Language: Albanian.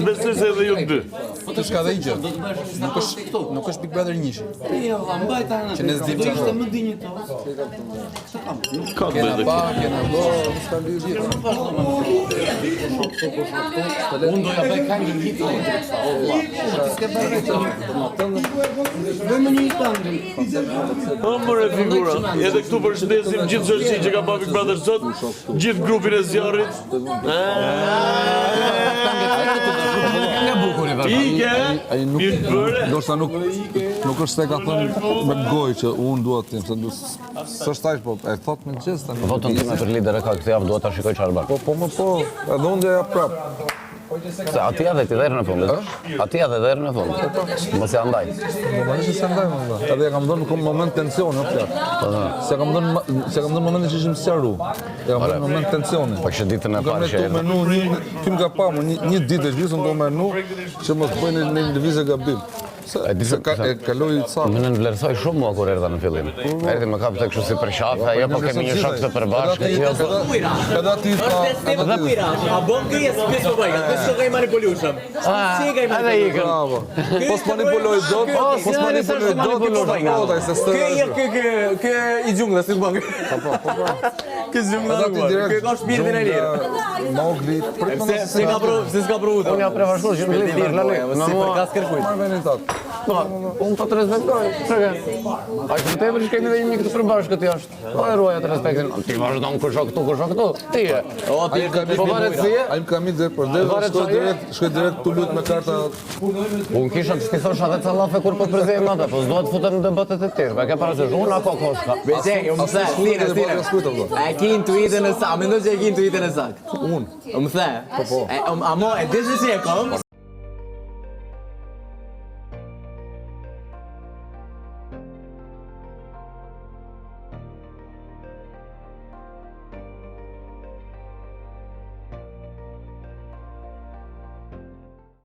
besoj se edhe ju dy. Të shka dhe i gjë. Nuk është Big Brother 1. Që ne zdim që ashtë. Ka të Kena bëjë pa, kena bo, nuk s'ka mbi gjithë. Unë doja bëj kangën hitë. Po more figura. Edhe këtu përshëndesim gjithë zërësi që ka pa Big Brother sot, gjithë grupin e zjarrit. Ike, mirë bëre. Ndoshta nuk është se ka thënë me gojë që unë dua të tim, se s'është aq, po e thot me gjest tani. Votën time për lider e ka këtë javë, duhet ta shikoj çfarë bën. Po, edhe unë ja prap. Se atija dhe ti dherën e fundit. Atija dhe dherën e fundit. Mos e andaj. Normalisht se ndaj më. Edhe ja kam dhënë në moment tensioni, apo fjalë. Se kam dhënë momentin që ishim sqaru. Ja kam dhënë moment tensioni. Po kishte ditën e parë që erdhi. Menu ti më ka pa një ditë gjysmë do menu që mos bëjnë në lëvizje gabim. Se kaloi ca. Më në vlerësoj shumë mua kur erdha në fillim. Erdhi më kap tek kështu si për shafë, ajo po kemi një shok të përbashkët. Kada ti tha, a bën këj s'po bëj, s'po gjej manipulueshëm. Si gjej manipulueshëm? bravo. Pos manipuloj dot, se Kë i gjungla si bën. po. Kë gjungla. Kë ka shpirtin e lirë. Mogli, Se s'ka provu. Unë ja prevashkuar që më lidh lale. Si për kas kërkuj. marr venin tat. Po, unë po të respektoj. Çka? Ai të tepër që kemi dhe një mik të përbashkët jashtë. Po e ruaj atë respektin. Ti vazhdon kush këtu. Ti je. O ti Po varet si je. Ai më kam ide për dhe shkoj direkt tu lut me karta. Unë kisha të thosha edhe ca llafe kur po përzej mata, po s'do të futem në debatet e tjera. Ka parasysh unë ako koshka. Beze, më the, a ki intuitën e saktë, mendoj që e ki intuitën e saktë. Unë. Më the. Amo, e di se si e kom?